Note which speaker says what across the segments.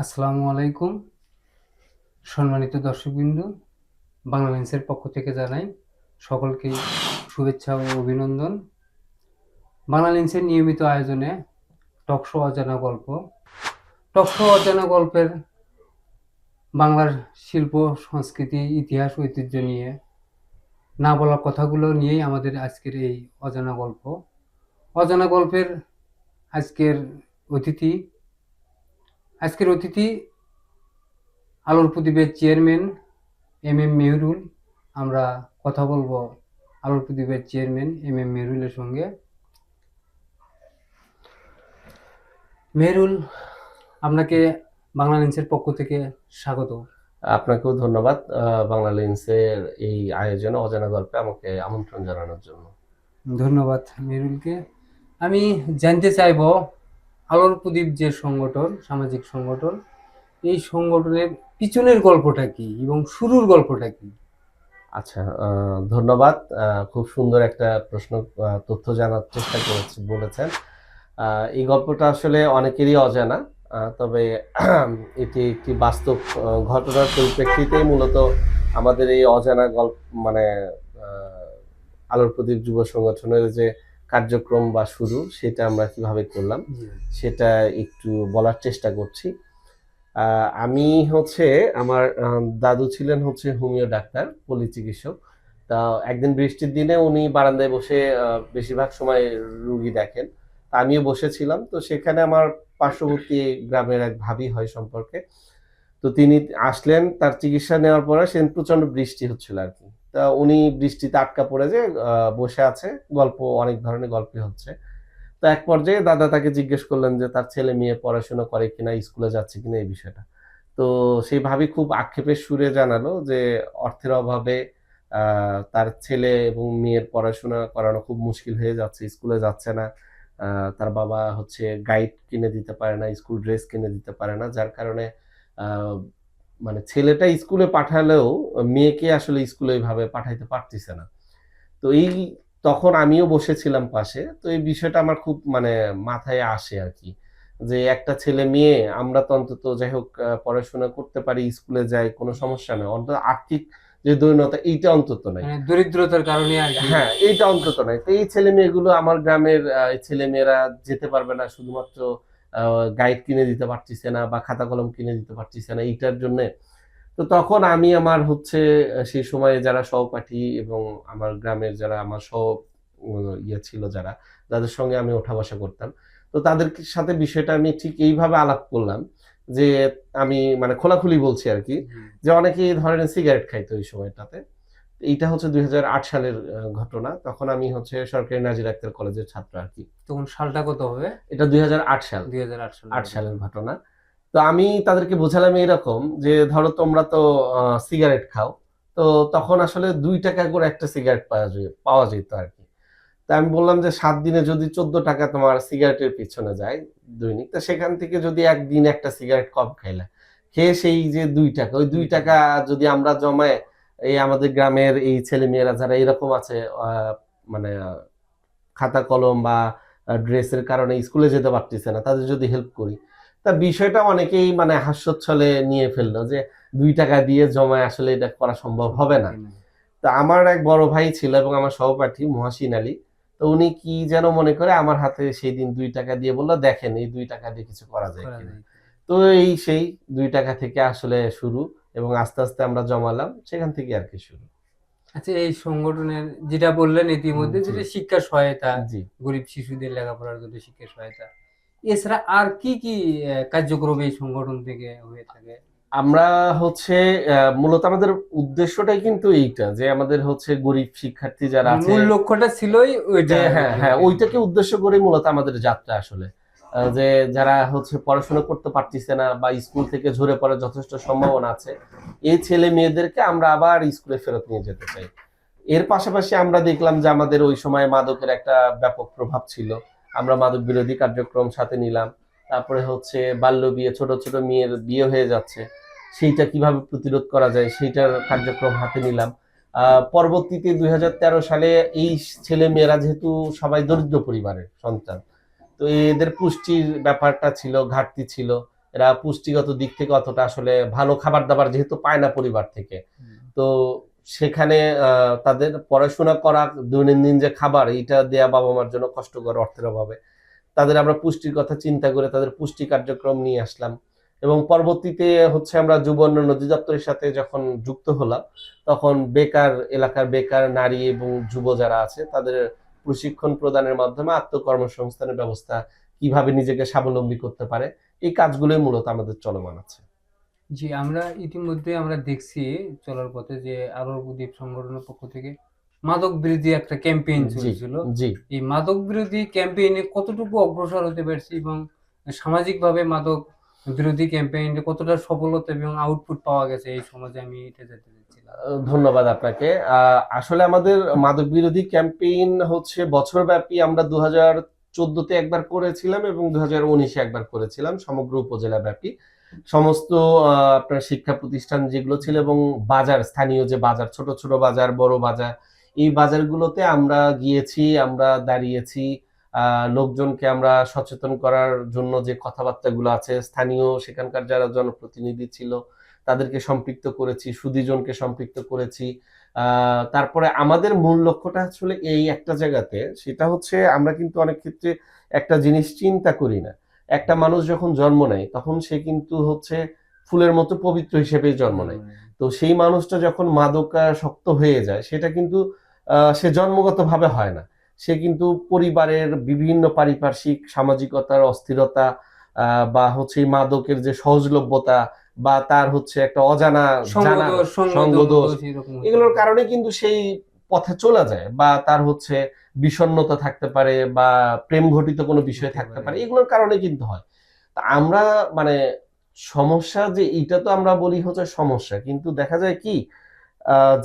Speaker 1: আসসালামু আলাইকুম। সম্মানিত দর্শকবৃন্দ, বাংলালিন্সের পক্ষ থেকে জানাই সকলকে শুভেচ্ছা ও অভিনন্দন। বাংলালিন্সের নিয়মিত আয়োজনে টকশো অজানা গল্প। টকশো অজানা গল্পের বাংলার শিল্প, সংস্কৃতি, ইতিহাস, ঐতিহ্য নিয়ে না বলা কথাগুলো নিয়েই আমাদের আজকের এই অজানা গল্প। অজানা গল্পের আজকের অতিথি আলোর প্রদীপের চেয়ারম্যান এম মেহরুল। আমরা কথা বলবো আলোর প্রদীপের চেয়ারম্যান এম মেহরুলের সঙ্গে। মেহরুল, আপনাকে বাংলালিন্সের পক্ষ থেকে স্বাগত।
Speaker 2: আপনাকেও ধন্যবাদ বাংলালিন্সের এই আয়োজনে অজানা গল্পে আমাকে আমন্ত্রণ জানানোর জন্য।
Speaker 1: ধন্যবাদ মেহরুলকে। আমি জানতে চাইব, আলোর প্রদীপ যে সংগঠন, সামাজিক সংগঠন, এই সংগঠনের পিছনের গল্পটা কি এবং শুরুর গল্পটা কি?
Speaker 2: আচ্ছা, ধন্যবাদ। খুব সুন্দর একটা প্রশ্ন, তথ্য জানার চেষ্টা বলেছেন। এই গল্পটা আসলে অনেকেরই অজানা, তবে এটি একটি বাস্তব ঘটনার পরিপ্রেক্ষিতেই মূলত আমাদের এই অজানা গল্প, মানে আলোর প্রদীপ যুব সংগঠনের যে কার্যক্রম বা শুরু, সেটা আমরা কিভাবে করলাম সেটা একটু বলার চেষ্টা করছি। আমি আমার দাদু ছিলেন হোমিও ডাক্তার, পল্লী চিকিৎসক। তা একদিন বৃষ্টির দিনে উনি বারান্দায় বসে বেশিরভাগ সময় রুগী দেখেন। আমিও বসেছিলাম। তো সেখানে আমার পার্শ্ববর্তী গ্রামের এক ভাবি হয় সম্পর্কে। তো তিনি আসলেন, তার চিকিৎসা নেওয়ার পরে সেদিন প্রচন্ড বৃষ্টি হচ্ছিল আর কি। তা উনি বৃষ্টিতে আটকা পড়ে যে বসে আছে, অনেক ধরনের গল্পই হচ্ছে। তো এক পর্যায়ে দাদা তাকে জিজ্ঞেস করলেন যে তার ছেলে মেয়ে পড়াশোনা করে কিনা, স্কুলে যাচ্ছে কিনা, এই বিষয়টা। তো সেই ভাবি খুব আক্ষেপের সুরে জানালো যে অর্থের অভাবে তার ছেলে এবং মেয়ের পড়াশোনা করানো খুব মুশকিল হয়ে যাচ্ছে, স্কুলে যাচ্ছে না। তার বাবা গাইড কিনে দিতে পারে না, স্কুল ড্রেস কিনে দিতে পারে না, যার কারণে মানে ছেলেটা স্কুলে পাঠালেও মেয়েকে আসলে স্কুলে ওইভাবে পাঠাইতে পারতেছে না। তো তখন আমিও বসেছিলাম পাশে। তো এই বিষয়টা আমার খুব মাথায় আসে আরকি। যে একটা ছেলে মেয়ে, আমরা তো অন্তত যাই হোক পড়াশোনা করতে পারি, স্কুলে যাই, কোনো সমস্যা নাই। অন্তত আর্থিক যে দৈন্যতা, এইটা অন্তত নাই।
Speaker 1: মানে দরিদ্রতার কারণে আর কি।
Speaker 2: হ্যাঁ, এইটা অন্তত নাই। তো এই ছেলেমেয়েগুলো, আমার গ্রামের ছেলেমেয়েরা যেতে পারবে না শুধুমাত্র আ গাইড কিনে দিতে পারতিছে না বা খাতা কলম কিনে দিতে পারতিছে না, এইটার জন্যে। তো তখন আমি সেই সময়ে যারা সহপাঠী এবং আমার গ্রামের যারা আমার ইয়ে ছিল যারা, যাদের সঙ্গে আমি ওঠা বসা করতাম। তো তাদের সাথে বিষয়টা আমি ঠিক এইভাবে আলাপ করলাম যে, আমি খোলাখুলি বলছি আরকি, যে অনেকেই ধরেন সিগারেট খাইতো ওই সময়টাতে। এইটা ২০০৮ সালের ঘটনা। তখন আমি সরকারি নাজির আক্তার কলেজের ছাত্র আরকি।
Speaker 1: তখন সালটা কত হবে?
Speaker 2: এটা ২০০৮ সাল।
Speaker 1: 2008 সালে।
Speaker 2: ৮ সালের ঘটনা। তো আমি তাদেরকে বোঝালাম এরকম যে, ধরো তোমরা তো সিগারেট খাও। তো তখন আসলে ৳২ করে একটা সিগারেট পাওয়া যেত আরকি। তা আমি বললাম যে ৭ দিনে যদি ৳১৪ তোমার সিগারেটের পিছনে যায় দৈনিক, তো সেখান থেকে যদি একদিন একটা সিগারেট কম খাইলা, খেয়ে সেই যে ৳২, ওই ৳২ যদি আমরা জমায়ে এই আমাদের গ্রামের এই ছেলেমেয়েরা যারা এরকম আছে, আ মানে খাতা কলম বা ড্রেসের কারণে স্কুলে যেতে পারতেছে না, তাদের যদি হেল্প করি। তা বিষয়টা অনেকেই হাস্যচ্ছলে নিয়ে ফেললো যে ৳২ দিয়ে জমায় আসলে এটা করা সম্ভব হবে না। তো আমার এক বড় ভাই ছিল এবং আমার সহপাঠী মহসিন আলী। তো উনি কি যেন মনে করে আমার হাতে সেইদিন ৳২ দিয়ে বলল, "দেখেন এই ৳২ দিয়ে কিছু করা যায় কিনা।" তো সেই ৳২ থেকে আসলে শুরু, এবং আস্তে, আস্তে আমরা জমালাম। সেখান থেকে আরকি শুরু।
Speaker 1: আচ্ছা, এই সংগঠনের যেটা বললেন ইতিমধ্যে,
Speaker 2: জি,
Speaker 1: যেটা শিক্ষা সহায়তা,
Speaker 2: জি।
Speaker 1: গরিব শিশুদের লেখাপড়ার জন্য শিক্ষা সহায়তা। এছাড়া আর কি কার্যক্রম এই সংগঠন থেকে হয়ে থাকে?
Speaker 2: আমরা মূলত আমাদের উদ্দেশ্যটাই কিন্তু এইটা যে, আমাদের গরিব শিক্ষার্থী যারা
Speaker 1: মানে
Speaker 2: আছে,
Speaker 1: মূল লক্ষ্যটা ছিলই ওইটা।
Speaker 2: যে হ্যাঁ, হ্যাঁ, ওইটাকে উদ্দেশ্য করেই মূলত আমাদের যাত্রা আসলে। যে যারা পড়াশোনা করতে পারতিছে না বা স্কুল থেকে ঝরে পড়ার যথেষ্ট সম্ভাবনা আছে, এই ছেলে মেয়েদেরকে আমরা আবার স্কুলে ফেরত নিয়ে যেতে চাই। এর পাশাপাশি আমরা দেখলাম যে আমাদের ওই সময় মাদকের একটা ব্যাপক প্রভাব ছিল। আমরা মাদক বিরোধী কার্যক্রম সাথে নিলাম। তারপরে বাল্যবিয়ে, ছোট, ছোট মেয়ের বিয়ে হয়ে যাচ্ছে। সেইটা কিভাবে প্রতিরোধ করা যায় সেইটার কার্যক্রম হাতে নিলাম। আ পরবর্তীতে ২০১৩ সালে এই ছেলেমেয়েরা যেহেতু সবাই দরিদ্র পরিবারের সন্তান, তো এদের পুষ্টির ব্যাপারটা ছিল, ঘাটতি ছিল। এরা পুষ্টিগত দিক থেকে অতটা আসলে ভালো খাবার দাবার যেহেতু পায় না পরিবার থেকে, তো সেখানে তাদের পড়াশোনা করা, দৈনন্দিন যে খাবার এইটা দেয়া বাবা মার জন্য কষ্টকর অর্থের অভাবে, তাদের আমরা পুষ্টির কথা চিন্তা করে তাদের পুষ্টি কার্যক্রম নিয়ে আসলাম। এবং পরবর্তীতে হচ্ছে আমরা যুব উন্নয়ন অধিদপ্তরের সাথে যখন যুক্ত হলাম, তখন বেকার এলাকার বেকার নারী এবং যুব যারা আছে তাদের প্রশিক্ষণ প্রদানের মাধ্যমে আত্মকর্মসংস্থানের ব্যবস্থা, কিভাবে নিজেকে স্বাবলম্বী করতে পারে, এই কাজগুলোই মূলত আমাদের চলমান আছে।
Speaker 1: জি, আমরা ইতিমধ্যে আমরা দেখছি চলার পথে যে আলোর প্রদীপ সংগঠনের পক্ষ থেকে মাদক বিরোধী একটা ক্যাম্পেইন
Speaker 2: জি
Speaker 1: চলছিল।
Speaker 2: জি
Speaker 1: এই মাদক বিরোধী ক্যাম্পেইনে কতটুকু অগ্রসর হতে পারছি এবং সামাজিকভাবে মাদক বিরোধী ক্যাম্পেইনে কতটা সফলতা এবং আউটপুট পাওয়া গেছে এই সমাজে, আমি এটা জানতে চাচ্ছিলাম।
Speaker 2: ধন্যবাদ আপনাকে। আসলে আমাদের মাদক বিরোধী ক্যাম্পেইন হচ্ছে বছরব্যাপী, আমরা 2014-তে একবার করেছিলাম এবং 2019-এ একবার করেছিলাম, সমগ্র উপজেলা ব্যাপী সমস্ত আপনার শিক্ষা প্রতিষ্ঠান যেগুলো ছিল এবং বাজার, স্থানীয় যে বাজার, ছোট ছোট বাজার, বড় বাজার, এই বাজারগুলোতে আমরা গিয়েছি, আমরা দাঁড়িয়েছি। লোকজনকে আমরা সচেতন করার জন্য যে কথাবার্তাগুলো আছে, স্থানীয় সেখানকার যারা জনপ্রতিনিধি ছিল তাদেরকে সম্পৃক্ত করেছি, সুধীজনকে সম্পৃক্ত করেছি। তারপরে আমাদের মূল লক্ষ্যটা আসলে এই একটা জায়গাতে, সেটা হচ্ছে আমরা কিন্তু অনেক ক্ষেত্রে একটা জিনিস চিন্তা করি না। একটা মানুষ যখন জন্ম নেয় তখন সে কিন্তু হচ্ছে ফুলের মতো পবিত্র হিসেবে জন্ম নেয়। তো সেই মানুষটা যখন মাদকাসক্ত হয়ে যায়, সেটা কিন্তু সে জন্মগতভাবে হয় না। সে কিন্তু পরিবারের বিভিন্ন পারিপার্শ্বিক সামাজিকতার অস্থিরতা, বা হচ্ছে এই মাদকের যে সহজলভ্যতা, বা তার হচ্ছে একটা অজানা জানা সঙ্গদোষ, এগুলোর কারণে কিন্তু সেই পথে চলে যায়, বা তার হচ্ছে বিষণ্ণতা থাকতে পারে, বা প্রেম ঘটিত কোনো বিষয় থাকতে পারে, এগুলোর কারণে কিন্তু হয়। তা আমরা মানে সমস্যা যে এটা তো আমরা বলি হচ্ছে সমস্যা, কিন্তু দেখা যায় কি,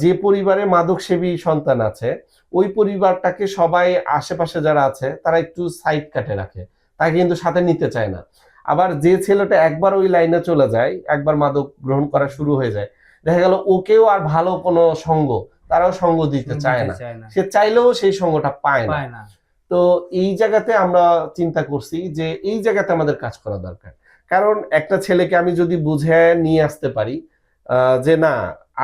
Speaker 2: যে পরিবারে মাদক সেবী সন্তান আছে ওই পরিবারটাকে সবাই আশেপাশে যারা আছে তারা একটু সাইড কাটে রাখে, তাকে কিন্তু সাথে নিতে চায় না। আবার যে ছেলেটা একবার ওই লাইনে চলে যায়, একবার মাদক গ্রহণ করা শুরু হয়ে যায়, দেখা গেল ওকেও আর ভালো কোনো সঙ্গ, তারাও সঙ্গ দিতে চায় না, সে চাইলেও সেই সঙ্গটা পায় না। তো এই জায়গাতে আমরা চিন্তা করছি যে এই জায়গাতে আমাদের কাজ করা দরকার। কারণ একটা ছেলেকে আমি যদি বুঝে নিয়ে আসতে পারি যে না,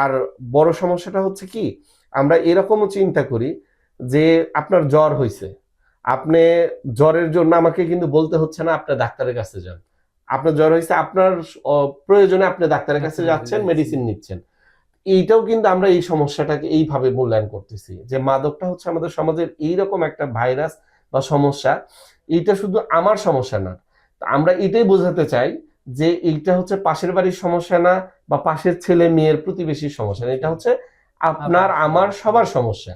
Speaker 2: আর বড় সমস্যাটা হচ্ছে কি, আমরা এরকমও চিন্তা করি যে আপনার জ্বর হয়েছে, আপনি জ্বরের জন্য আমাকে কিন্তু বলতে হচ্ছে না আপনি ডাক্তারের কাছে যান, আপনার জ্বর হয়েছে, আপনার প্রয়োজনে আপনি ডাক্তারের কাছে যাচ্ছেন, মেডিসিন নিচ্ছেন। এইটাও কিন্তু আমরা এই সমস্যাটাকে এইভাবে মূল্যায়ন করতেছি যে মাদকটা হচ্ছে আমাদের সমাজের এইরকম একটা ভাইরাস বা সমস্যা, এইটা শুধু আমার সমস্যা না। আমরা এটাই বোঝাতে চাই যে এইটা হচ্ছে পাশের বাড়ির সমস্যা না, বা পাশের ছেলে মেয়ের প্রতিবেশীর সমস্যা না, এটা হচ্ছে আপনার আমার সবার সমস্যা।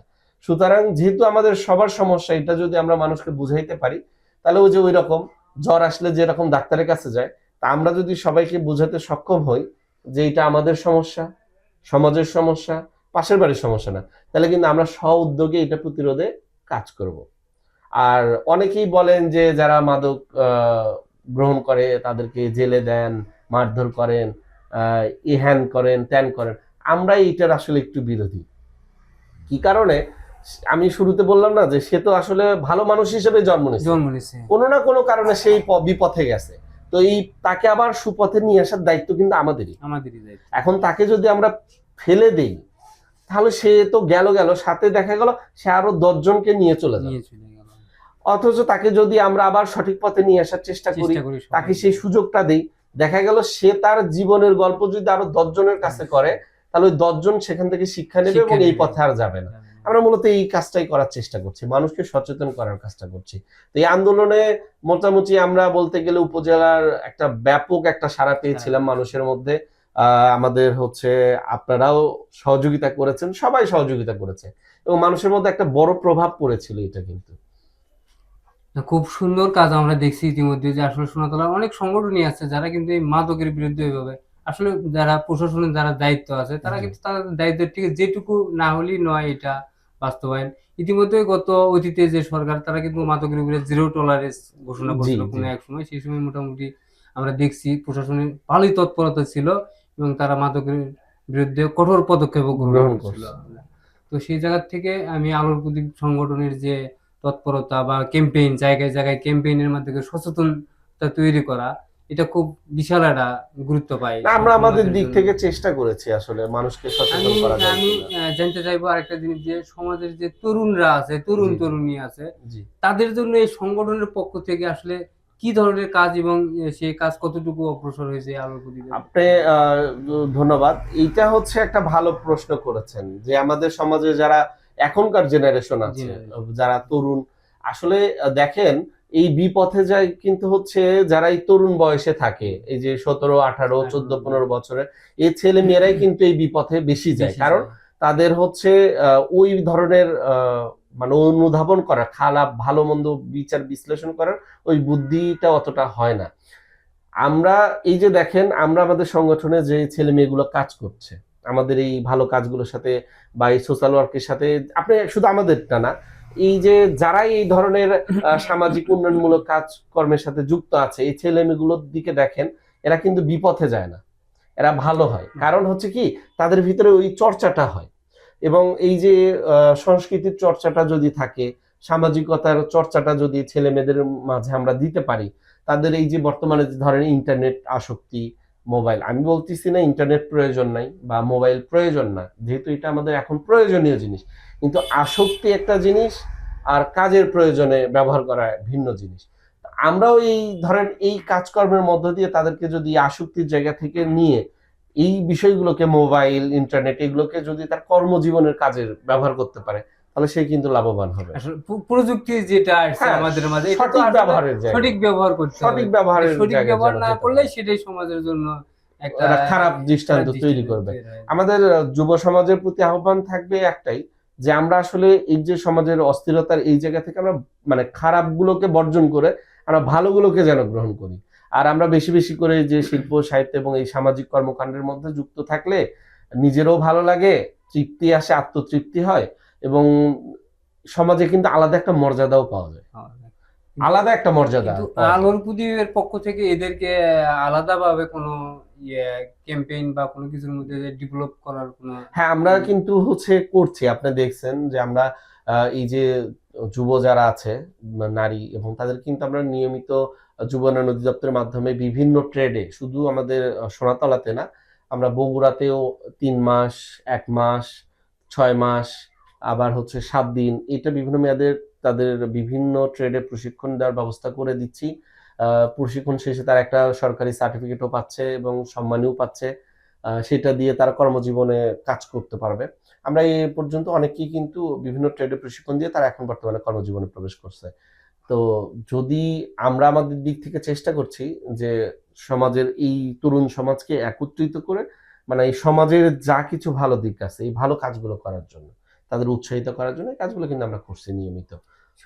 Speaker 2: সুতরাং যেহেতু আমাদের সবার সমস্যা, এটা যদি আমরা মানুষকে বুঝাইতে পারি, তাহলে ওই যে ওই রকম জ্বর আসলে যেরকম ডাক্তারের কাছে যায়, তা আমরা যদি সবাইকে বোঝাতে সক্ষম হই যে এটা আমাদের সমস্যা, সমাজের সমস্যা, পাশের বাড়ির সমস্যা না, তাহলে কিন্তু আমরা স্ব উদ্যোগে এটা প্রতিরোধে কাজ করব। আর অনেকেই বলেন যে যারা মাদক গ্রহণ করে তাদেরকে জেলে দেন, মারধর করেন, ইহ্যান করেন, ত্যান করেন। আমরা এইটার আসলে একটু বিরোধী। কি কারণে? আমি শুরুতে বললাম না যে সে তো আসলে ভালো মানুষ হিসেবে জন্ম নিয়েছে, কোনো না কোনো কারণে সেই বিপথে গেছে। তো এই তাকে আবার সুপথে নিয়ে আসার দায়িত্ব কিন্তু আমাদেরই। এখন তাকে যদি আমরা ফেলে দেই, তাহলে সে তো গেল, সাথে দেখা গেল সে আরো 10 জনকে নিয়ে চলে যাবে। অথচ তাকে যদি আমরা আবার সঠিক পথে নিয়ে আসার চেষ্টা করি, তাকে সেই সুযোগটা দেই, দেখা গেল সে তার জীবনের গল্প যদি আরো 10 জনের কাছে করে, তাহলে ওই 10 জন সেখান থেকে শিক্ষা নেবে এবং এই পথে আর যাবে না। আমরা মূলত এই কাজটাই করার চেষ্টা করছি, মানুষকে সচেতন করার কাজটা করছি। তো এই আন্দোলনে মোটামুটি আমরা বলতে গেলে উপজেলার একটা ব্যাপক একটা সাড়া পেয়েছিলাম মানুষের মধ্যে। আমাদের হচ্ছে আপনারাও সহযোগিতা করেছেন, সবাই সহযোগিতা করেছে এবং মানুষের মধ্যে একটা বড় প্রভাব পড়েছিল এটা। কিন্তু
Speaker 1: খুব সুন্দর কাজ আমরা দেখছি ইতিমধ্যে যে আসলে সোনাতলার অনেক সংগঠনই আছে যারা কিন্তু এই মাদকের বিরুদ্ধে ওইভাবে, আসলে যারা প্রশাসনের যারা দায়িত্ব আছে তারা কিন্তু তাদের দায়িত্বের ঠিক যেটুকু না হলেই নয় এটা বাস্তবায়ন। ইতিমধ্যে গত অতীতে যে সরকার তারা কিন্তু মাদকের বিরুদ্ধে 0 টলারেন্স ঘোষণা করেছিল কোনো এক সময়, সেই সময় মোটামুটি আমরা দেখছি প্রশাসনের ভালোই তৎপরতা ছিল এবং তারা মাদকের বিরুদ্ধে কঠোর পদক্ষেপ গ্রহণ করছিল। তো সেই জায়গা থেকে আমি আলোর প্রদীপ সংগঠনের যে তৎপরতা বা ক্যাম্পেইন, জায়গায় জায়গায় ক্যাম্পেইনের মাধ্যমে সচেতনতা তৈরি করা এটা খুব বিশাল একটা গুরুত্ব পায়
Speaker 2: না, আমরা আমাদের
Speaker 1: সমাজের
Speaker 2: দিক
Speaker 1: জন্য।
Speaker 2: থেকে চেষ্টা করেছি আসলে মানুষকে সচেতন
Speaker 1: আমি
Speaker 2: করা যায়
Speaker 1: আমি
Speaker 2: কিনা।
Speaker 1: জানতে চাইবো আরেকটা জিনিস, যে সমাজের যে তরুণরা আছে, তরুণ
Speaker 2: জি, জি,
Speaker 1: তরুণী আছে,
Speaker 2: জি।
Speaker 1: তাদের জন্য এই সংগঠনের পক্ষ থেকে আসলে কি ধরনের কাজ, এবং সেই কাজ কতটুকু অগ্রসর হয়েছে আলোর প্রদীপের পক্ষ
Speaker 2: আপনি
Speaker 1: থেকে?
Speaker 2: ধন্যবাদ। এইটা হচ্ছে একটা ভালো প্রশ্ন করেছেন যে আমাদের সমাজে যারা এখনকার জেনারেশন আছে,
Speaker 1: জেনারেশন।
Speaker 2: যারা তরুণ, আসলে দেখেন এই বিপথে যায় কিন্তু হচ্ছে যারা এই তরুণ বয়সে থাকে, এই যে 17, 18, 14, 15 বছরের এই ছেলে মেয়েরাই কিন্তু এই বিপথে বেশি যায়।
Speaker 1: বেশি
Speaker 2: কারণ
Speaker 1: যায়।
Speaker 2: তাদের হচ্ছে ওই ধরনের মানে অনুধাবন করা, খারাপ ভালো মন্দ বিচার বিশ্লেষণ করার ওই বুদ্ধিটা অতটা হয় না। আমরা এই যে দেখেন আমরা আমাদের সংগঠনে যে ছেলে মেয়েগুলো কাজ করছে, আমাদের এই ভালো কাজগুলোর সাথে বা এই সোশ্যাল ওয়ার্কের সাথে, আপনি শুধু আমাদেরটা না, এই যে যারাই এই ধরনের সামাজিক উন্নয়নমূলক কাজকর্মের সাথে যুক্ত আছে এই ছেলে মেয়েগুলোর দিকে দেখেন, এরা কিন্তু বিপথে যায় না, এরা ভালো হয়। কারণ হচ্ছে কি, তাদের ভিতরে ওই চর্চাটা হয়। এবং এই যে সংস্কৃতির চর্চাটা যদি থাকে, সামাজিকতার চর্চাটা যদি ছেলে মেয়েদের মাঝে আমরা দিতে পারি, তাদের এই যে বর্তমানে যে ধরেন ইন্টারনেট আসক্তি, মোবাইল, আমি বলতেছি না ইন্টারনেট প্রয়োজন নাই বা মোবাইল প্রয়োজন না, যেহেতু এটা আমাদের এখন প্রয়োজনীয় জিনিস, কিন্তু আসক্তি একটা জিনিস আর কাজের প্রয়োজনে ব্যবহার করা ভিন্ন জিনিস। আমরাও এই ধরেন এই কাজকর্মের মধ্য দিয়ে তাদেরকে যদি আসক্তির জায়গা থেকে নিয়ে এই বিষয়গুলোকে, মোবাইল ইন্টারনেট এগুলোকে যদি তার কর্মজীবনের কাজে ব্যবহার করতে পারে, তাহলে সে কিন্তু লাভবান হবে।
Speaker 1: আসলে প্রযুক্তি যেটা আসছে
Speaker 2: হ্যাঁ,
Speaker 1: আমাদের মাঝে, এটা তো
Speaker 2: সঠিক
Speaker 1: আসলে
Speaker 2: ব্যবহারের জায়গা,
Speaker 1: সঠিক ব্যবহার করতে হবে।
Speaker 2: সঠিক ব্যবহারের
Speaker 1: সঠিক
Speaker 2: জায়গায়
Speaker 1: ব্যবহার
Speaker 2: যেন
Speaker 1: না
Speaker 2: যেতে
Speaker 1: করলে
Speaker 2: পারে,
Speaker 1: সেটাই সমাজের জন্য একটা
Speaker 2: একটা খারাপ দৃষ্টান্ত
Speaker 1: খারাপ
Speaker 2: তৈরি
Speaker 1: দৃষ্টান্ত
Speaker 2: করবে।
Speaker 1: তৈরি হয়।
Speaker 2: আমাদের যুব সমাজের প্রতি আহ্বান থাকবে একটাই, যে আমরা আসলে এই যে সমাজের অস্থিরতার এই জায়গা থেকে আমরা মানে খারাপগুলোকে বর্জন করে আমরা ভালোগুলোকে যেন গ্রহণ করি। আর আমরা বেশি বেশি করে যে শিল্প সাহিত্য এবং এই সামাজিক কর্মকাণ্ডের মধ্যে যুক্ত থাকলে নিজেরও ভালো লাগে, তৃপ্তি আসে, আত্মতৃপ্তি হয়, এবং সমাজে কিন্তু আলাদা একটা মর্যাদাও পাওয়া যায়,
Speaker 1: হ্যাঁ।
Speaker 2: আলাদা একটা মর্যাদা
Speaker 1: কিন্তু
Speaker 2: পাওয়া যায়।
Speaker 1: আলোর প্রদীপের পক্ষ থেকে এদেরকে আলাদাভাবে কোনো ইয়ে ক্যাম্পেইন বা কোনো কিছুর মধ্যে ডেভেলপ করার কোনো
Speaker 2: হ্যাঁ, আমরা কিন্তু হচ্ছে করছি। আপনি দেখছেন যে আমরা এই যে যুব যারা আছে, নারী, এবং তাদের কিন্তু আমরা নিয়মিত যুব উন্নয়ন অধিদপ্তরের মাধ্যমে বিভিন্ন ট্রেডে, শুধু আমাদের সোনাতলাতে না, আমরা বগুড়াতেও ৩ মাস, ১ মাস, ৬ মাস, আবার হচ্ছে ৭ দিন, এটা বিভিন্ন মেয়াদের তাদের বিভিন্ন ট্রেডে প্রশিক্ষণ দেওয়ার ব্যবস্থা করে দিচ্ছি। আ প্রশিক্ষণ শেষে তারা একটা সরকারি সার্টিফিকেটও পাচ্ছে এবং সম্মানীও পাচ্ছে। সেটা দিয়ে তারা কর্মজীবনে কাজ করতে পারবে। আমরা এ পর্যন্ত অনেকেই কিন্তু বিভিন্ন ট্রেডে প্রশিক্ষণ দিয়ে তারা এখন বর্তমানে কর্মজীবনে প্রবেশ করছে। তো যদি আমরা আমাদের দিক থেকে চেষ্টা করছি যে সমাজের এই তরুণ সমাজকে একত্রিত করে, মানে এই সমাজের যা কিছু ভালো দিক আছে এই ভালো কাজগুলো করার জন্য, তাদের উৎসাহিত করার জন্য এই কাজগুলো কিন্তু আমরা করছি নিয়মিত।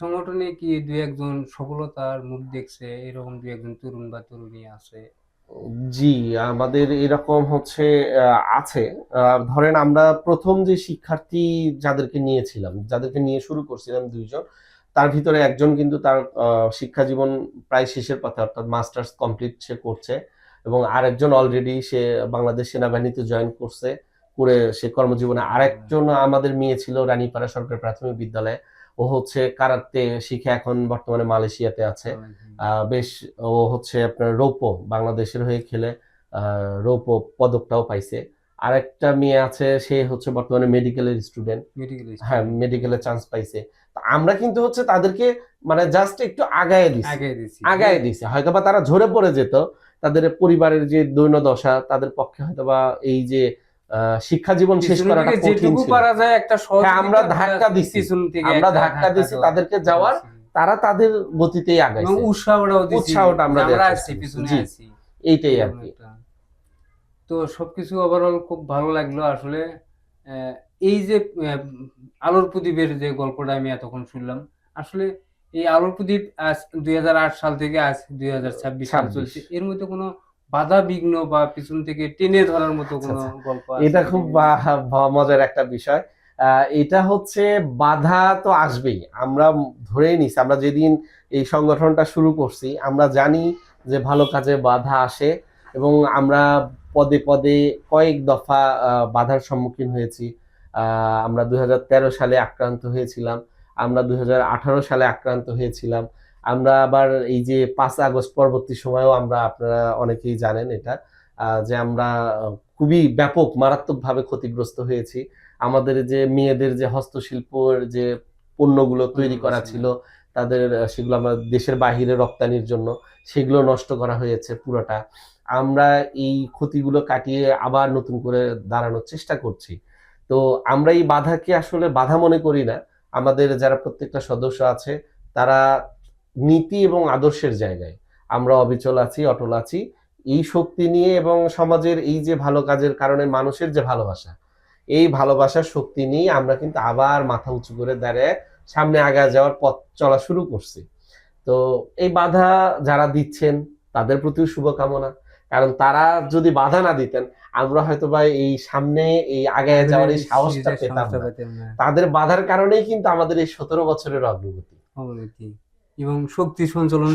Speaker 1: সংগঠনে কি দুই একজন সফলতার মুখ দেখছে, এরকম দুই একজন তরুণ বা তরুণী আছে?
Speaker 2: জি, আমাদের এরকম হচ্ছে আছে। ধরেন আমরা ১ম যে শিক্ষার্থী যাদেরকে নিয়েছিলাম, যাদেরকে নিয়ে শুরু করছিলাম ২ জন। তার ভিতরে একজন কিন্তু তার শিক্ষা জীবন প্রায় শেষের পথে, অর্থাৎ মাস্টার্স কমপ্লিট সে করছে, এবং আরেকজন অলরেডি সে বাংলাদেশ সেনাবাহিনীতে জয়েন করছে। করে সে কর্মজীবনে, আরেকজন আমাদের মেয়ে ছিল রানীপাড়া সরকারি প্রাথমিক বিদ্যালয়ে। ও হচ্ছে কারাতে শিখে এখন বর্তমানে মালয়েশিয়াতে আছে। বেশ, ও হচ্ছে আপনার রৌপ্য বাংলাদেশের হয়ে খেলে রৌপ্য পদকটাও পাইছে। আরেকটা মেয়ে আছে, সে হচ্ছে বর্তমানে মেডিকেলের স্টুডেন্ট।
Speaker 1: মেডিকেল
Speaker 2: হ্যাঁ,
Speaker 1: স্টুডেন্ট
Speaker 2: মেডিকেলে চান্স পাইছে। তো আমরা কিন্তু হচ্ছে তাদেরকে মানে জাস্ট একটু আগায়ে দিছি।
Speaker 1: আগে দিছি।
Speaker 2: আগায়ে দিছি। হয়তোবা তারা ঝরে পড়ে যেত। তাদের পরিবারের যে দৈন্যদশা, তাদের পক্ষে হয়তোবা এই যে আ শিক্ষা জীবন শেষ
Speaker 1: পিছন
Speaker 2: করাটা
Speaker 1: থেকে
Speaker 2: কঠিন
Speaker 1: যেটুকু
Speaker 2: ছিল।
Speaker 1: পারা যায় একটা
Speaker 2: হ্যাঁ, আমরা
Speaker 1: সহযোগিতা
Speaker 2: ধাক্কা দিছি।
Speaker 1: পিছন থেকে
Speaker 2: আমরা
Speaker 1: একটা
Speaker 2: ধাক্কা দিছি
Speaker 1: দেওয়া
Speaker 2: তাদেরকে যাওয়ার,
Speaker 1: দিছি।
Speaker 2: তারা তাদের গতিতেই
Speaker 1: এবং
Speaker 2: আগাইছে।
Speaker 1: উৎসাহটাও দিছি
Speaker 2: উৎসাহটা আমরা
Speaker 1: যে আমরা
Speaker 2: দেওয়ার
Speaker 1: আছি,
Speaker 2: চেষ্টা করছি।
Speaker 1: পিছনে
Speaker 2: জি,
Speaker 1: আছি।
Speaker 2: এইটাই
Speaker 1: এরকম
Speaker 2: আরকি।
Speaker 1: একটা। তো সবকিছু ওভারঅল খুব ভালো লাগলো আসলে। আহ, এই যে আলোর প্রদীপের যে গল্পটা আমি এতক্ষণ শুনলাম, আসলে এই আলোর প্রদীপ আজ ২০০৮ সাল থেকে আজ ২০২৬ সাল
Speaker 2: ২৬।
Speaker 1: চলছে, এর মধ্যে কোনো বাধা বিঘ্ন বা পিছন থেকে টেনে ধরার মতো
Speaker 2: আচ্ছা,
Speaker 1: কোনো
Speaker 2: আচ্ছা।
Speaker 1: গল্প আছে
Speaker 2: এটা খুব
Speaker 1: যদি?
Speaker 2: মজার একটা বিষয়। এটা হচ্ছে বাধা তো আসবেই। আমরা ধরেই নিছি, আমরা যেদিন এই সংগঠনটা শুরু করছি, আমরা জানি যে ভালো কাজে বাধা আসে, এবং আমরা পদে, পদে কয়েক দফা বাধার সম্মুখীন হয়েছি। আ আমরা ২০১৩ সালে আক্রান্ত হয়েছিলাম। আমরা ২০১৮ সালে আক্রান্ত হয়েছিলাম। আমরা আবার এই যে 5 আগস্ট পরবর্তী সময়েও আমরা, আপনারা অনেকেই জানেন এটা, যে আমরা খুবই ব্যাপক মারাত্মকভাবে ক্ষতিগ্রস্ত হয়েছি। আমাদের যে মেয়েদের যে হস্তশিল্পের যে পণ্যগুলো তৈরি করা ছিল, তাদের সেগুলো আমরা দেশের বাহিরে রপ্তানির জন্য সেগুলো নষ্ট করা হয়েছে পুরোটা। আমরা এই ক্ষতিগুলো কাটিয়ে আবার নতুন করে দাঁড়ানোর চেষ্টা করছি। তো আমরা এই বাধাকে আসলে বাধা মনে করি না। আমাদের যারা প্রত্যেকটা সদস্য আছে তারা নীতি এবং আদর্শের জায়গায় আমরা অবিচল আছি, অটল আছি। এই শক্তি নিয়ে এবং সমাজের এই যে ভালো কাজের কারণে মানুষের যে ভালোবাসা, এই ভালোবাসার শক্তি নিয়ে আমরা কিন্তু আবার মাথা উঁচু করে দাঁড়িয়ে সামনে আগায় যাওয়ার পথ চলা শুরু করছি। তো এই বাধা যারা দিচ্ছেন তাদের প্রতিও শুভকামনা। কারণ তারা যদি বাধা না দিতেন আমরা হয়তো বা এই সামনে এই আগায় যাওয়ার এই সাহসটা পেতাম না। তাদের বাধার কারণেই কিন্তু আমাদের এই 17 বছরের অগ্রগতি
Speaker 1: এবং শক্তি সঞ্চালন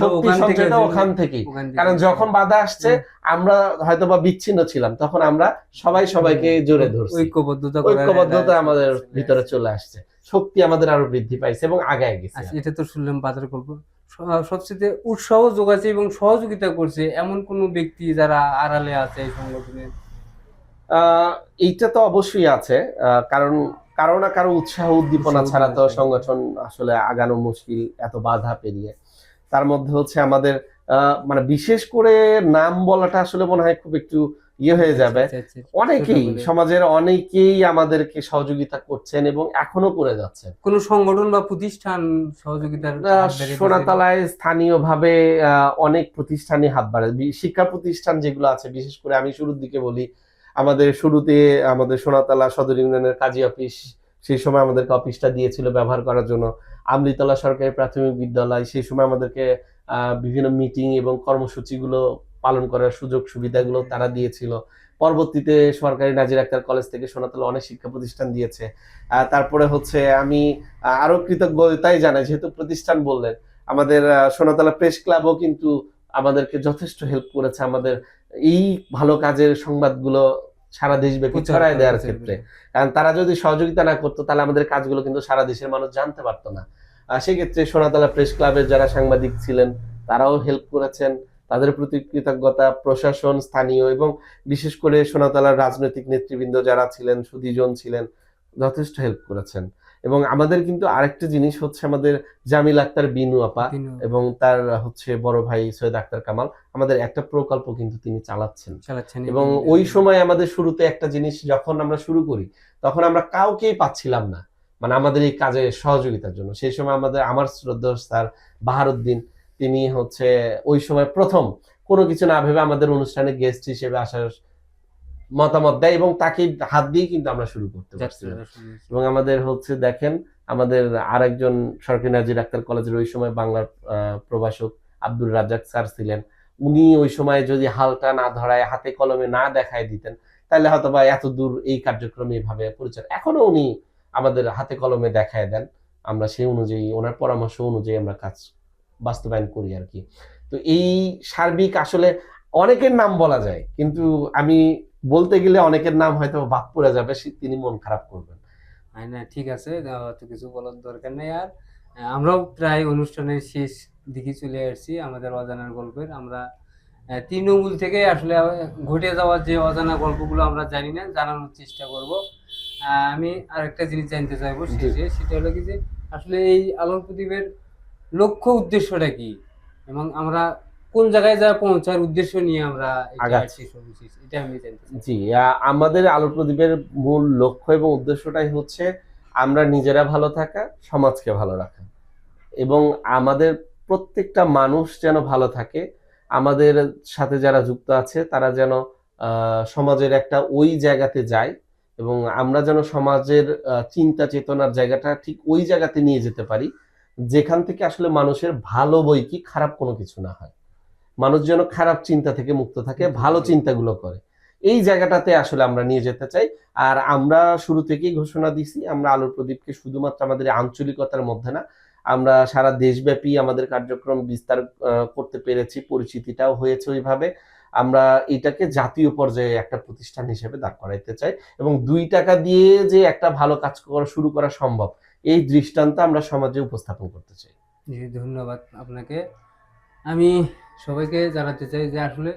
Speaker 2: ওখান থেকেই। কারণ যখন বাধা আসছে আমরা হয়তোবা বিচ্ছিন্ন ছিলাম, তখন আমরা সবাই সবাইকে জোরে ধরছি, ঐক্যবদ্ধতা আমাদের ভিতরে চলে আসছে, শক্তি আমাদের আরো বৃদ্ধি পাইছে এবং আগায় গেছে।
Speaker 1: এটা তো শুনলাম বাধার গল্প। সবচেয়ে উৎসাহ যোগাচ্ছে এবং সহযোগিতা করছে এমন কোন ব্যক্তি যারা আড়ালে আছে এই সংগঠনের?
Speaker 2: এইটা তো অবশ্যই আছে, কারণ কারো না কারো উৎসাহ উদ্দীপনা ছাড়া তো সংগঠন আসলে আগানো মুশকিল, এত বাধা পেরিয়ে। তার মধ্যে হচ্ছে আমাদের মানে বিশেষ করে নাম বলাটা আসলে মনে হয় খুব একটু ইয়ে হয়ে যাবে। অনেকেই সমাজের অনেকেই আমাদেরকে সহযোগিতা করছেন এবং এখনো করে যাচ্ছেন।
Speaker 1: কোন সংগঠন বা প্রতিষ্ঠান সহযোগিতার?
Speaker 2: সোনাতলায় স্থানীয়ভাবে অনেক প্রতিষ্ঠানই হাত বাড়ায়। শিক্ষা প্রতিষ্ঠান যেগুলো আছে, বিশেষ করে আমি শুরুর দিকে বলি, আমাদের শুরুতে আমাদের সোনাতলা সদর ইউনিয়নের কাজী অফিস সেই সময় আমাদেরকে অফিসটা দিয়েছিল ব্যবহার করার জন্য। আমলিতলা সরকারি প্রাথমিক বিদ্যালয় সেই সময় আমাদেরকে বিভিন্ন মিটিং এবং কর্মসূচিগুলো পালন করার সুযোগ সুবিধাগুলো তারা দিয়েছিল। পরবর্তীতে সরকারি নাজির আক্তার কলেজ থেকে সোনাতলা অনেক শিক্ষা প্রতিষ্ঠান দিয়েছে। তারপরে হচ্ছে আমি আরো কৃতজ্ঞতাই জানাই, যেহেতু প্রতিষ্ঠান বললেন, আমাদের সোনাতলা প্রেস ক্লাবও কিন্তু আমাদেরকে যথেষ্ট হেল্প করেছে আমাদের এই ভালো কাজের সংবাদগুলো সারা দেশব্যাপী ছড়ায় দেওয়ার ক্ষেত্রে। কারণ তারা যদি সহযোগিতা না করতো তাহলে আমাদের কাজগুলো কিন্তু সারা দেশের মানুষ জানতে পারতো না। সেক্ষেত্রে সোনাতলা প্রেস ক্লাবের যারা সাংবাদিক ছিলেন তারাও হেল্প করেছেন, তাদের প্রতি কৃতজ্ঞতা। প্রশাসন, স্থানীয় এবং বিশেষ করে সোনাতলার রাজনৈতিক নেতৃবৃন্দ যারা ছিলেন, সুধীজন ছিলেন, যথেষ্ট হেল্প করেছেন। এবং আমাদের কিন্তু আরেকটা জিনিস হচ্ছে আমাদের জামিল আক্তার বিনু আপা এবং তার হচ্ছে বড় ভাই সৈয়দ আক্তার কামাল আমাদের একটা প্রকল্প কিন্তু তিনি চালাচ্ছেন। এবং ওই সময় আমাদের শুরুতে একটা জিনিস যখন আমরা শুরু করি তখন আমরা কাউকেই পাচ্ছিলাম না মানে আমাদের এই কাজে সহযোগিতার জন্য। সেই সময় আমার শ্রদ্ধেয় স্যার বাহারউদ্দিন, তিনি হচ্ছে ওই সময় প্রথম কোনো কিছু না ভেবে আমাদের অনুষ্ঠানে গেস্ট হিসেবে আসার মতামত দেয় এবং তাকে হাত দিয়ে কিন্তু আমরা শুরু করতে পারছি। এবং আমাদের হচ্ছে দেখেন আমাদের আরেকজন সরকারি নাজির আক্তার কলেজের ওই সময় বাংলার প্রভাষক আব্দুর রাজ্জাক স্যার ছিলেন, উনি ওই সময় যদি হালটা না ধরায় হাতে কলমে না দেখায় দিতেন তাহলে হয়তো বা এত দূর এই কার্যক্রমে এইভাবে পরিচয়। এখনো উনি আমাদের হাতে কলমে দেখায় দেন, আমরা সেই অনুযায়ী ওনার পরামর্শ অনুযায়ী আমরা কাজ বাস্তবায়ন করি আর কি। তো এই সার্বিক আসলে অনেকের নাম বলা যায়, কিন্তু আমি বলতে গেলে অনেকের নাম হয়তো বাদ পড়ে যাবে, তিনি মন খারাপ করবেন।
Speaker 1: না ঠিক আছে, তো কিছু বলার দরকার নেই। আর আমরাও প্রায় অনুষ্ঠানের শেষ দিকে চলে আসছি আমাদের অজানার গল্পের। আমরা তৃণমূল থেকে আসলে ঘটে যাওয়ার যে অজানা গল্পগুলো আমরা জানি না, জানানোর চেষ্টা করব। আমি আরেকটা জিনিস জানতে চাইবো শেষে, সেটা হলো কি যে আসলে এই আলোর প্রদীপের লক্ষ্য উদ্দেশ্যটা কি এবং আমরা কোন জায়গায় যা পৌঁছার উদ্দেশ্য নিয়ে আমরা এটা আমি জানতে চাই।
Speaker 2: জি, আমাদের আলো প্রদীপের মূল লক্ষ্য এবং উদ্দেশ্যটাই হচ্ছে আমরা নিজেরা ভালো থাকা, সমাজকে ভালো রাখা এবং আমাদের প্রত্যেকটা মানুষ যেন ভালো থাকে, আমাদের সাথে যারা যুক্ত আছে তারা যেন সমাজের একটা ওই জায়গাতে যায় এবং আমরা যেন সমাজের চিন্তা চেতনার জায়গাটা ঠিক ওই জায়গাতে নিয়ে যেতে পারি যেখান থেকে আসলে মানুষের ভালো বই কি খারাপ কোনো কিছু না হয়, মানুষ যেন খারাপ চিন্তা থেকে মুক্ত থাকে, ভালো চিন্তাগুলো করে, এই জায়গাটাতে আসলে আমরা নিয়ে যেতে চাই। আর আমরা শুরু থেকেই ঘোষণা দিছি আমরা আলোর প্রদীপকে শুধুমাত্র আমাদের আঞ্চলিকতার মধ্যে না, আমরা সারা দেশব্যাপী আমাদের কার্যক্রম বিস্তার করতে পেরেছি, পরিচিতিটাও হয়েছে ওইভাবে। আমরা এটাকে জাতীয় পর্যায়ে একটা প্রতিষ্ঠান হিসেবে দাঁড় করাইতে চাই এবং 2 টাকা দিয়ে যে একটা ভালো কাজ শুরু করা সম্ভব এই দৃষ্টান্ত আমরা সমাজে উপস্থাপন করতে চাই।
Speaker 1: জি, ধন্যবাদ আপনাকে। আমি সবাইকে জানাতে চাই যে আসলে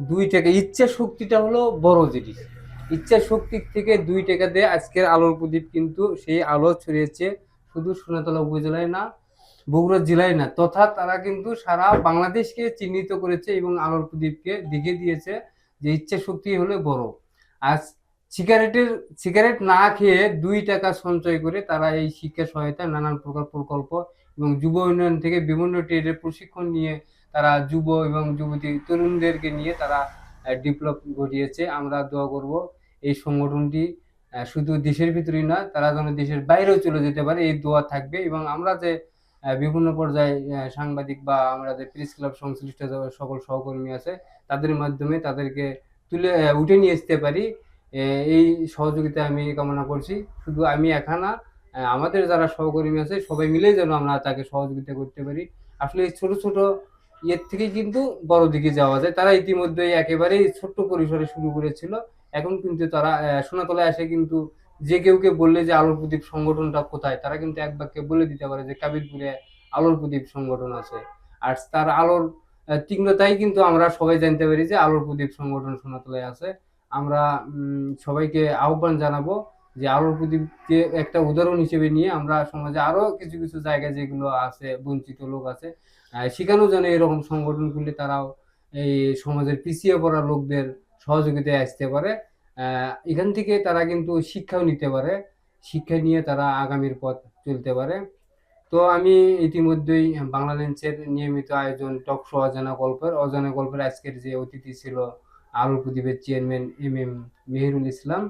Speaker 1: 2 টাকা ইচ্ছা শক্তিটা হলো বড় জিনিস। ইচ্ছা শক্তির থেকে 2 টাকা দিয়ে আজকের আলোর প্রদীপ কিন্তু সেই আলো ছড়িয়েছে শুধু সোনাতলা উপজেলায় না, বগুড়া জেলায় না, তথা তারা কিন্তু সারা বাংলাদেশকে চিহ্নিত করেছে এবং আলোর প্রদীপকে দেখিয়ে দিয়েছে যে ইচ্ছা শক্তি হলে বড়। আজ সিগারেট না খেয়ে 2 টাকা সঞ্চয় করে তারা এই শিক্ষা সহায়তা নানান প্রকার প্রকল্প এবং যুব উন্নয়ন থেকে বিভিন্ন ট্রেডের প্রশিক্ষণ নিয়ে তারা যুব এবং যুবতী তরুণদেরকে নিয়ে তারা ডেভেলপ ঘটিয়েছে। আমরা দোয়া করব এই সংগঠনটি শুধু দেশের ভিতরেই না, তারা যেন দেশের বাইরেও চলে যেতে পারে, এই দোয়া থাকবে। এবং আমরা যে বিভিন্ন পর্যায়ে সাংবাদিক বা আমরা যে প্রেস ক্লাব সংশ্লিষ্ট যে সকল সহকর্মী আছে তাদের মাধ্যমে তাদেরকে তুলে উঠে নিয়ে আসতে পারি, এই সহযোগিতা আমি কামনা করছি। শুধু আমি একা না, আমাদের যারা সহকর্মী আছে সবাই মিলে যেন আমরা তাকে সহযোগিতা করতে পারি। আসলে এই ছোট ছোট ইয়ের থেকে কিন্তু বড় দিকে যাওয়া যায়। তারা ইতিমধ্যেই একেবারেই ছোট্ট পরিসরে শুরু করেছিল, এখন কিন্তু তারা সোনাতলায় এসে কিন্তু যে কেউকে বললে যে আলোর প্রদীপ সংগঠনটা কোথায়, তারা কিন্তু এক বাক্যে বলে দিতে পারে যে কাবিরপুরে আলোর প্রদীপ সংগঠন আছে। আর তার আলোর তীক্ষ্ণতাই কিন্তু আমরা সবাই জানতে পারি যে আলোর প্রদীপ সংগঠন সোনাতলায় আছে। আমরা সবাইকে আহ্বান জানাবো যে আলোর প্রদীপকে একটা উদাহরণ হিসেবে নিয়ে আমরা সমাজে আরো কিছু কিছু জায়গায় যেগুলো আছে বঞ্চিত লোক আছে সেখানেও যেন এরকম সংগঠন করলে তারাও এই সমাজের পিছিয়ে পড়া লোকদের সহযোগিতায় আসতে পারে। এখান থেকে তারা কিন্তু শিক্ষাও নিতে পারে, শিক্ষা নিয়ে তারা আগামীর পথ চলতে পারে। তো আমি ইতিমধ্যেই বাংলাদেশের নিয়মিত আয়োজন টক শো অজানা গল্পের আজকের যে অতিথি ছিল আলোর প্রদীপের চেয়ারম্যান MM মেহেরুল ইসলাম,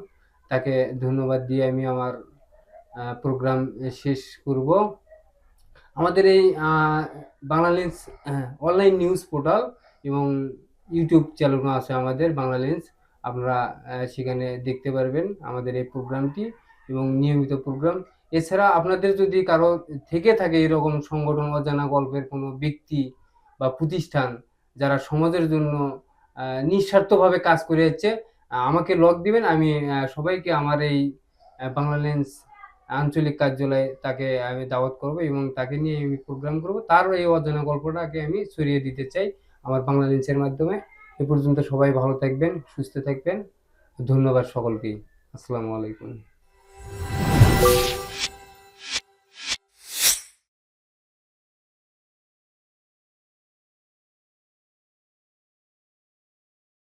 Speaker 1: তাকে ধন্যবাদ দিয়ে আমি আমার প্রোগ্রাম শেষ করব। আমাদের এই বাংলালিন্স অনলাইন নিউজ পোর্টাল এবং ইউটিউব চ্যানেলও আছে আমাদের বাংলালিন্স, আপনারা সেখানে দেখতে পারবেন আমাদের এই প্রোগ্রামটি এবং নিয়মিত প্রোগ্রাম। এছাড়া আপনাদের যদি কারো থেকে থাকে এরকম সংগঠন, অজানা গল্পের কোনো ব্যক্তি বা প্রতিষ্ঠান যারা সমাজের জন্য নিঃস্বার্থভাবে কাজ করে যাচ্ছে, আমাকে লগ দিবেন। আমি সবাইকে আমার এই বাংলালিন্স আঞ্চলিক কার্যালয়ে তাকে আমি দাওয়াত করব এবং তাকে নিয়ে আমি প্রোগ্রাম করব। তার এই অজানা গল্পটাকে আমি ছড়িয়ে দিতে চাই আমার বাংলালিন্সের মাধ্যমে। এ পর্যন্ত সবাই ভালো থাকবেন, সুস্থ থাকবেন। ধন্যবাদ সকলকেই। আসসালামু আলাইকুম।